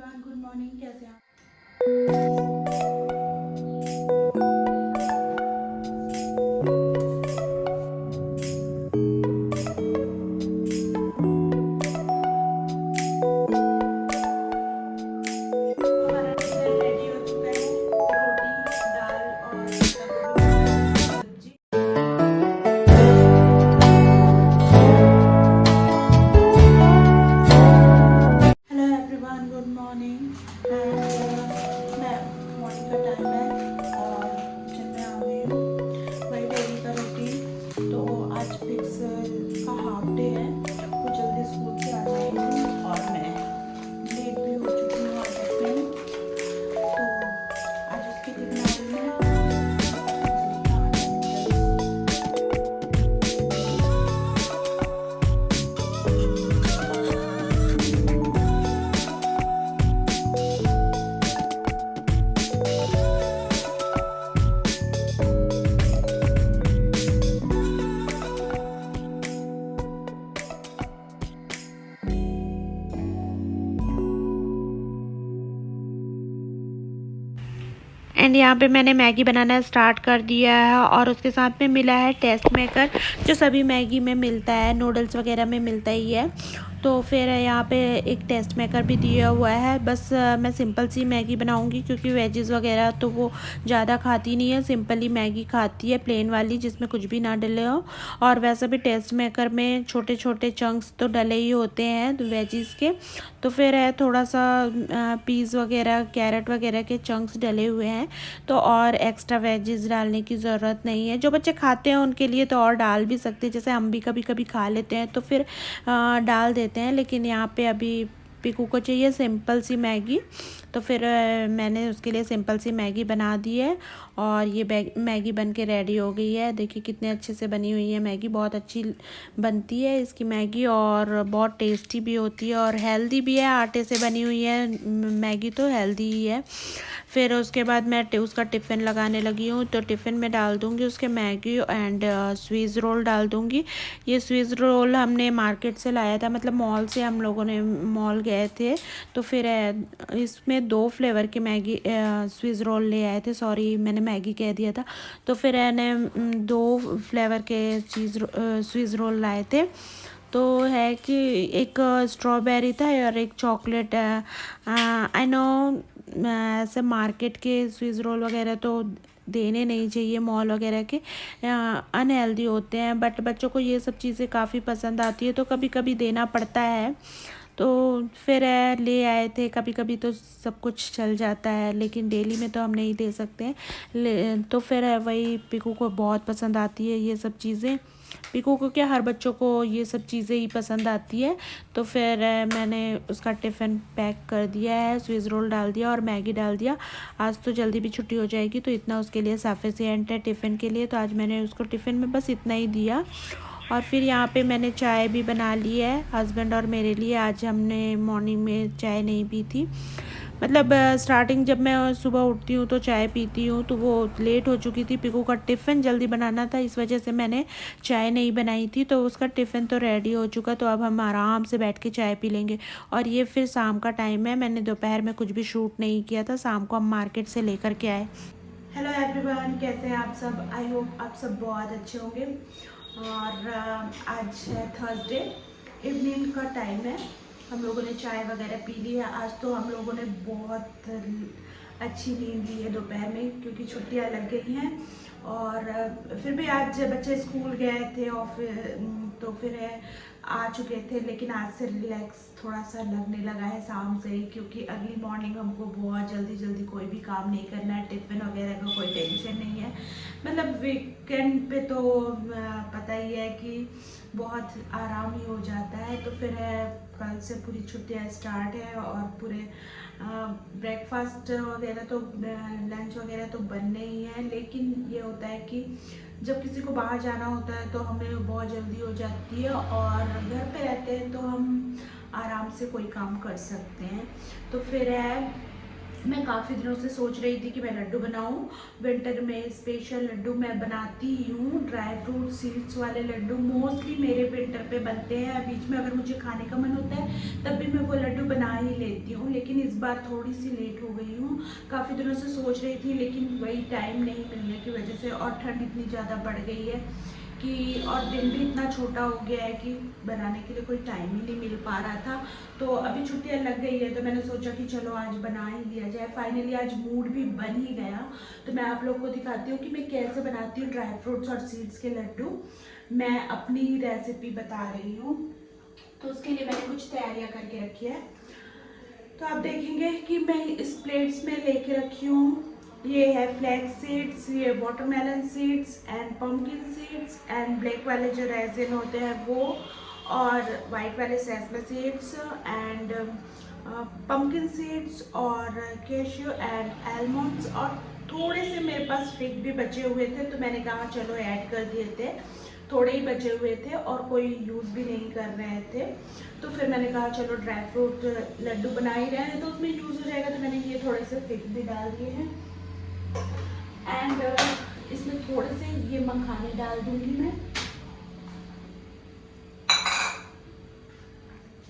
Everyone, good morning. कैसे हैं आप? तो हमारा डिनर रेडी हो चुका है। रोटी, दाल और पत्ता गोभी की सब्जी। Hello everyone, good morning. मैं मॉर्निंग का टाइम है और किचन में आ गई हूँ। वही डेली का रूटीन। तो आज फिक्स का हाफ डे है। वो जल्दी स्कूल से आ जाएगी और मैं लेट भी हो चुकी हूँ आज अपने। तो आज उसके लिए बना रही हूँ मैं इडली का आटा नूडल्स। एंड यहाँ पे मैंने मैगी बनाना स्टार्ट कर दिया है और उसके साथ में मिला है टेस्ट मेकर, जो सभी मैगी में मिलता है, नूडल्स वगैरह में मिलता ही है। तो फिर यहाँ पे एक टेस्ट मेकर भी दिया हुआ है। बस मैं सिंपल सी मैगी बनाऊंगी क्योंकि वेजेस वगैरह तो वो ज़्यादा खाती नहीं है, सिंपली मैगी खाती है, प्लेन वाली जिसमें कुछ भी ना डले हो। और वैसे भी टेस्ट मेकर में छोटे छोटे चंक्स तो डले ही होते हैं वेजीज के। तो फिर है थोड़ा सा पीस वगैरह, कैरेट वगैरह के चंक्स डले हुए हैं, तो और एक्स्ट्रा वेजेस डालने की ज़रूरत नहीं है। जो बच्चे खाते हैं उनके लिए तो और डाल भी सकते हैं, जैसे हम भी कभी कभी खा लेते हैं तो फिर डाल देते हैं। लेकिन यहाँ पे अभी पीकू को चाहिए सिंपल सी मैगी, तो फिर मैंने उसके लिए सिंपल सी मैगी बना दी है। और ये मैगी बन के रेडी हो गई है। देखिए कितने अच्छे से बनी हुई है मैगी, बहुत अच्छी बनती है इसकी मैगी और बहुत टेस्टी भी होती है और हेल्दी भी है। आटे से बनी हुई है मैगी तो हेल्दी ही है। फिर उसके बाद मैं उसका टिफ़िन लगाने लगी हूँ, तो टिफ़िन में डाल दूँगी उसके मैगी एंड स्वीज़ रोल डाल दूँगी। ये स्वीज़ रोल हमने मार्केट से लाया था, मतलब मॉल से, हम लोगों ने मॉल गए थे। तो फिर इसमें 2 फ्लेवर के मैगी स्वीज़ रोल ले आए थे। सॉरी, मैंने मैगी कह दिया था। तो फिर मैंने 2 फ्लेवर के स्वीज़ रोल लाए थे। तो है कि एक स्ट्रॉबेरी था और एक चॉकलेट। आई नो ऐसे मार्केट के स्विस रोल वगैरह तो देने नहीं चाहिए, मॉल वगैरह के अनहेल्दी होते हैं, बट बच्चों को ये सब चीज़ें काफ़ी पसंद आती है तो कभी कभी देना पड़ता है। तो फिर ले आए थे। कभी कभी तो सब कुछ चल जाता है, लेकिन डेली में तो हम नहीं दे सकते हैं। तो फिर वही पिकू को बहुत पसंद आती है ये सब चीज़ें। पिकू को क्या, हर बच्चों को ये सब चीज़ें ही पसंद आती है। तो फिर मैंने उसका टिफ़िन पैक कर दिया है, स्विस रोल डाल दिया और मैगी डाल दिया। आज तो जल्दी भी छुट्टी हो जाएगी तो इतना उसके लिए सफिशिएंट है टिफ़िन के लिए। तो आज मैंने उसको टिफ़िन में बस इतना ही दिया। और फिर यहाँ पे मैंने चाय भी बना ली है हस्बैंड और मेरे लिए। आज हमने मॉर्निंग में चाय नहीं पी थी, मतलब स्टार्टिंग जब मैं सुबह उठती हूँ तो चाय पीती हूँ, तो वो लेट हो चुकी थी। पिकू का टिफ़िन जल्दी बनाना था, इस वजह से मैंने चाय नहीं बनाई थी। तो उसका टिफ़िन तो रेडी हो चुका, तो अब हम आराम से बैठ के चाय पी लेंगे। और ये फिर शाम का टाइम है, मैंने दोपहर में कुछ भी शूट नहीं किया था, शाम को हम मार्केट से लेकर के आए। हेलो एवरीवन, कैसे हैं आप सब? आई होप आप सब बहुत अच्छे होंगे। और आज है थर्सडे, इवनिंग का टाइम है। हम लोगों ने चाय वगैरह पी ली है। आज तो हम लोगों ने बहुत अच्छी नींद ली है दोपहर में, क्योंकि छुट्टियां लग गई हैं। और फिर भी आज बच्चे स्कूल गए थे और तो फिर आ चुके थे, लेकिन आज से रिलैक्स थोड़ा सा लगने लगा है शाम से ही, क्योंकि अगली मॉर्निंग हमको बहुत जल्दी जल्दी कोई भी काम नहीं करना है। टिफ़िन वगैरह का कोई टेंशन नहीं है। मतलब वीकेंड पे तो पता ही है कि बहुत आराम ही हो जाता है। तो फिर कल से पूरी छुट्टियां स्टार्ट है और पूरे ब्रेकफास्ट वगैरह तो, लंच वगैरह तो बनने ही है। लेकिन ये होता है कि जब किसी को बाहर जाना होता है तो हमें बहुत जल्दी हो जाती है, और घर पे रहते हैं तो हम आराम से कोई काम कर सकते हैं। तो फिर है मैं काफ़ी दिनों से सोच रही थी कि मैं लड्डू बनाऊं। विंटर में स्पेशल लड्डू मैं बनाती ही हूँ, ड्राई फ्रूट सीड्स वाले लड्डू मोस्टली मेरे विंटर पे बनते हैं। बीच में अगर मुझे खाने का मन होता है तब भी मैं वो लड्डू बना ही लेती हूँ, लेकिन इस बार थोड़ी सी लेट हो गई हूँ। काफ़ी दिनों से सोच रही थी लेकिन वही टाइम नहीं मिलने की वजह से, और ठंड इतनी ज़्यादा बढ़ गई है कि और दिन भी इतना छोटा हो गया है कि बनाने के लिए कोई टाइम ही नहीं मिल पा रहा था। तो अभी छुट्टियां लग गई है तो मैंने सोचा कि चलो आज बना ही लिया जाए। फाइनली आज मूड भी बन ही गया। तो मैं आप लोग को दिखाती हूँ कि मैं कैसे बनाती हूँ ड्राई फ्रूट्स और सीड्स के लड्डू। मैं अपनी रेसिपी बता रही हूँ। तो उसके लिए मैंने कुछ तैयारियां करके रखी है। तो आप देखेंगे कि मैं इस प्लेट्स में लेके रखी हूँ। ये है फ्लैक्स सीड्स, ये watermelon seeds and pumpkin seeds and black वाले जो रेजिन होते हैं वो, और वाइट वाले sesame seeds and pumpkin seeds और कैश्यू एंड आलमंड्स, और थोड़े से मेरे पास फिग भी बचे हुए थे तो मैंने कहा चलो ऐड कर दिए थे। थोड़े ही बचे हुए थे और कोई यूज़ भी नहीं कर रहे थे, तो फिर मैंने कहा चलो ड्राई फ्रूट लड्डू बना ही रहे हैं तो उसमें यूज़ हो जाएगा। तो मैंने ये थोड़े से फिग भी डाल दिए हैं एंड इसमें थोड़े से ये मखाने डाल दूंगी मैं,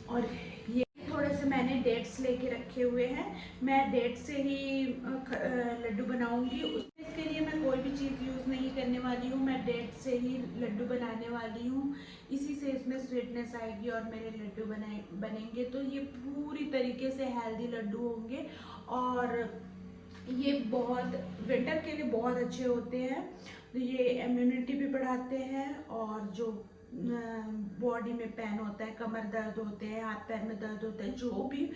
और ये थोड़े से मैंने डेट्स लेके रखे हुए हैं। मैं डेट्स से ही लड्डू बनाऊंगी। उसके लिए मैं कोई भी चीज़ यूज़ नहीं करने वाली हूँ, मैं डेट्स से ही लड्डू बनाने वाली हूँ। इसी से इसमें स्वीटनेस आएगी और मेरे लड्डू बनेंगे तो ये पूरी तरीके से हेल्दी लड्डू होंगे। और ये बहुत विंटर के लिए बहुत अच्छे होते हैं। तो ये इम्यूनिटी भी बढ़ाते हैं, और जो बॉडी में पेन होता है, कमर दर्द होते हैं, हाथ पैर में दर्द होता है, जो भी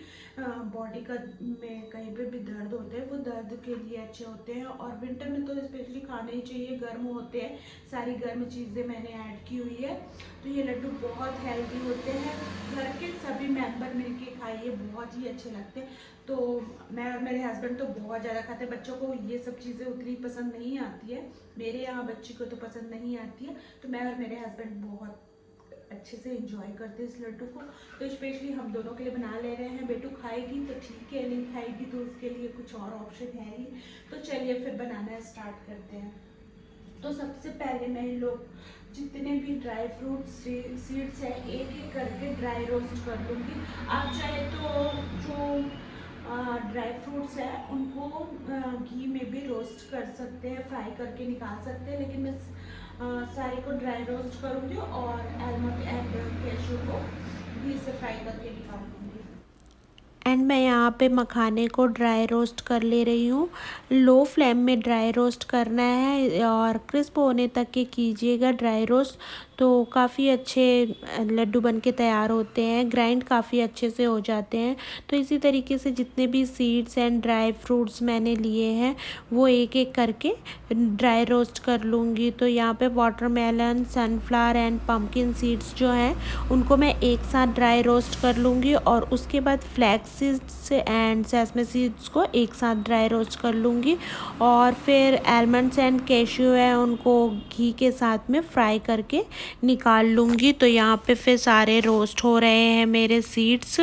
बॉडी का में कहीं पे भी दर्द होते हैं वो दर्द के लिए अच्छे होते हैं। और विंटर में तो स्पेशली खाने ही चाहिए, गर्म होते हैं। सारी गर्म चीज़ें मैंने ऐड की हुई है। तो ये लड्डू बहुत हेल्दी होते हैं, घर के सभी मेंबर मिलके खाइए, बहुत ही अच्छे लगते हैं। तो मैं और मेरे हस्बैंड तो बहुत ज़्यादा खाते हैं। बच्चों को ये सब चीज़ें उतनी पसंद नहीं आती है, मेरे यहाँ बच्ची को तो पसंद नहीं आती है। तो मैं और मेरे हस्बैंड बहुत अच्छे से एंजॉय करते हैं इस लड्डू को। तो स्पेशली हम दोनों के लिए बना ले रहे हैं। बेटू खाएगी तो ठीक है, नहीं खाएगी तो उसके लिए कुछ और ऑप्शन है ही। तो चलिए फिर बनाना स्टार्ट करते हैं। तो सबसे पहले मैं इन लोग जितने भी ड्राई फ्रूट सीड्स हैं एक एक करके ड्राई रोस्ट कर लूँगी। आप चाहे तो जो ड्राई फ्रूट्स है उनको घी में भी रोस्ट कर सकते हैं, फ्राई करके निकाल सकते हैं, लेकिन मैं सारे को ड्राई रोस्ट करूँगी और आलमंड एंड कैशू को घी से फ्राई करके निकाल लूँगी। एंड मैं यहाँ पे मखाने को ड्राई रोस्ट कर ले रही हूँ। लो फ्लेम में ड्राई रोस्ट करना है और क्रिस्प होने तक के कीजिएगा ड्राई रोस्ट, तो काफ़ी अच्छे लड्डू बन के तैयार होते हैं, ग्राइंड काफ़ी अच्छे से हो जाते हैं। तो इसी तरीके से जितने भी सीड्स एंड ड्राई फ्रूट्स मैंने लिए हैं वो एक एक करके ड्राई रोस्ट कर लूँगी। तो यहाँ पे watermelon, sunflower and pumpkin seeds जो हैं उनको मैं एक साथ ड्राई रोस्ट कर लूँगी, और उसके बाद flax seeds and sesame seeds को एक साथ ड्राई रोस्ट कर लूँगी, और फिर आलमंड्स एंड कैश्यू है उनको घी के साथ में फ्राई करके निकाल लूँगी। तो यहाँ पे फिर सारे रोस्ट हो रहे हैं मेरे सीड्स।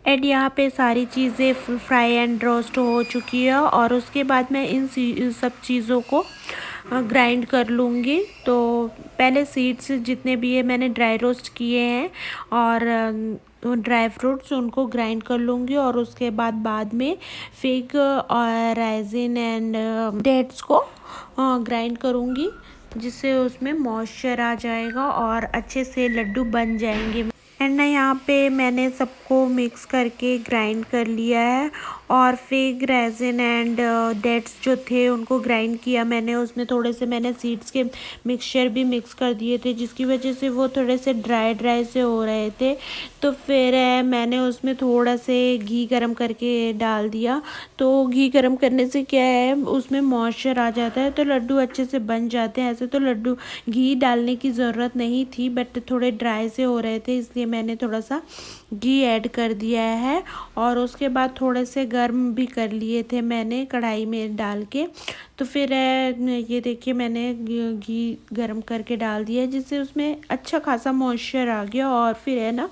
एंड यहाँ पे सारी चीज़ें फ्राई एंड रोस्ट हो चुकी है, और उसके बाद मैं इन सब चीज़ों को ग्राइंड कर लूँगी। तो पहले सीड्स जितने भी है मैंने ड्राई रोस्ट किए हैं, और ड्राई फ्रूट्स उनको ग्राइंड कर लूँगी, और उसके बाद में फिग और राइजिन एंड डेट्स को ग्राइंड करूँगी, जिससे उसमें मॉइस्चर आ जाएगा और अच्छे से लड्डू बन जाएंगे। एंड ना यहाँ पे मैंने सबको मिक्स करके ग्राइंड कर लिया है और फिग रेजिन एंड डेट्स जो थे उनको ग्राइंड किया मैंने। उसमें थोड़े से मैंने सीड्स के मिक्सचर भी मिक्स कर दिए थे, जिसकी वजह से वो थोड़े से ड्राई ड्राई से हो रहे थे। तो फिर मैंने उसमें थोड़ा से घी गरम करके डाल दिया। तो घी गरम करने से क्या है, उसमें मॉइस्चर आ जाता है तो लड्डू अच्छे से बन जाते हैं। ऐसे तो लड्डू घी डालने की ज़रूरत नहीं थी, बट थोड़े ड्राई से हो रहे थे, इसलिए मैंने थोड़ा सा घी ऐड कर दिया है। और उसके बाद थोड़े से गर्म भी कर लिए थे मैंने कढ़ाई में डाल के। तो फिर ये देखिए मैंने घी गरम करके डाल दिया, जिससे उसमें अच्छा खासा मॉइस्चर आ गया और फिर है ना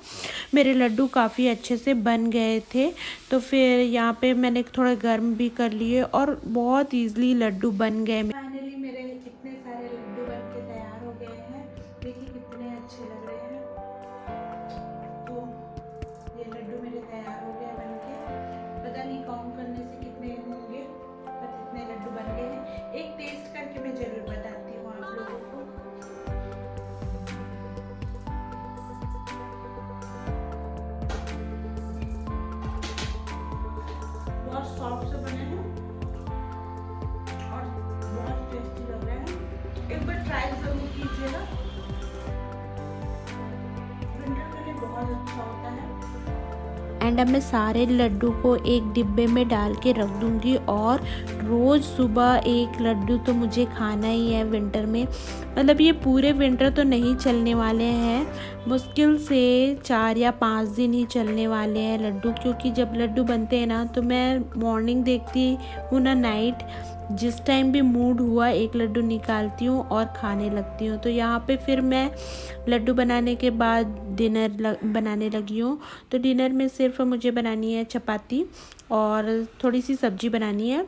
मेरे लड्डू काफ़ी अच्छे से बन गए थे। तो फिर यहाँ पे मैंने थोड़ा गर्म भी कर लिए और बहुत ईज़िली लड्डू बन गए। फाइनली मेरे कितने सारे लड्डू बन के तैयार हो गए हैं, देखिए कितने अच्छे लग रहे हैं। तो ये लड्डू मेरे तैयार हो गए बन के, पता नहीं काउंट करने से कितने होंगे, पर कितने लड्डू बन गए हैं। एक टेस्ट करके मैं ज़रूर बताती हूँ आप लोगों को। बहुत सॉफ्ट से बने हैं और बहुत टेस्टी लग रहे हैं। एक बार ट्राई जरूर कीजिएगा, विंटर के लिए बहुत अच्छा होता है। एंड अब मैं सारे लड्डू को एक डिब्बे में डाल के रख दूँगी और रोज़ सुबह एक लड्डू तो मुझे खाना ही है विंटर में। मतलब ये पूरे विंटर तो नहीं चलने वाले हैं, मुश्किल से 4 या 5 दिन ही चलने वाले हैं लड्डू, क्योंकि जब लड्डू बनते हैं ना तो मैं मॉर्निंग देखती हूँ ना नाइट, जिस टाइम भी मूड हुआ एक लड्डू निकालती हूँ और खाने लगती हूँ। तो यहाँ पे फिर मैं लड्डू बनाने के बाद डिनर बनाने लगी हूँ। तो डिनर में सिर्फ मुझे बनानी है चपाती और थोड़ी सी सब्ज़ी बनानी है।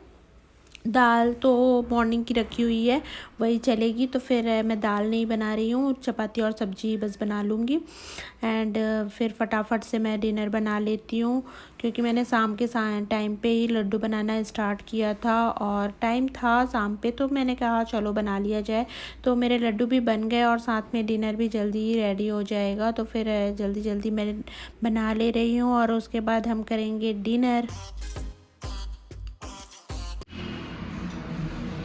दाल तो मॉर्निंग की रखी हुई है, वही चलेगी। तो फिर मैं दाल नहीं बना रही हूँ, चपाती और सब्ज़ी बस बना लूँगी। एंड फिर फटाफट से मैं डिनर बना लेती हूँ, क्योंकि मैंने शाम के टाइम पे ही लड्डू बनाना स्टार्ट किया था और टाइम था शाम पे, तो मैंने कहा चलो बना लिया जाए। तो मेरे लड्डू भी बन गए और साथ में डिनर भी जल्दी ही रेडी हो जाएगा। तो फिर जल्दी जल्दी मैं बना ले रही हूँ और उसके बाद हम करेंगे डिनर।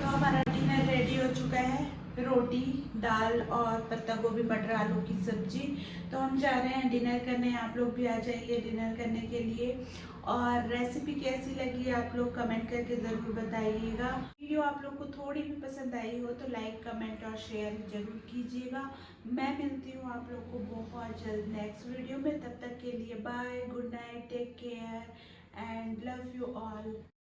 हमारा डिनर रेडी हो चुका है, रोटी, दाल और पत्ता गोभी मटर आलू की सब्जी। तो हम जा रहे हैं डिनर करने, आप लोग भी आ जाइए डिनर करने के लिए। और रेसिपी कैसी लगी आप लोग कमेंट करके ज़रूर बताइएगा। वीडियो आप लोग को थोड़ी भी पसंद आई हो तो लाइक कमेंट और शेयर ज़रूर कीजिएगा। मैं मिलती हूँ आप लोग को बहुत जल्द नेक्स्ट वीडियो में, तब तक के लिए bye, good night, take care and love you all.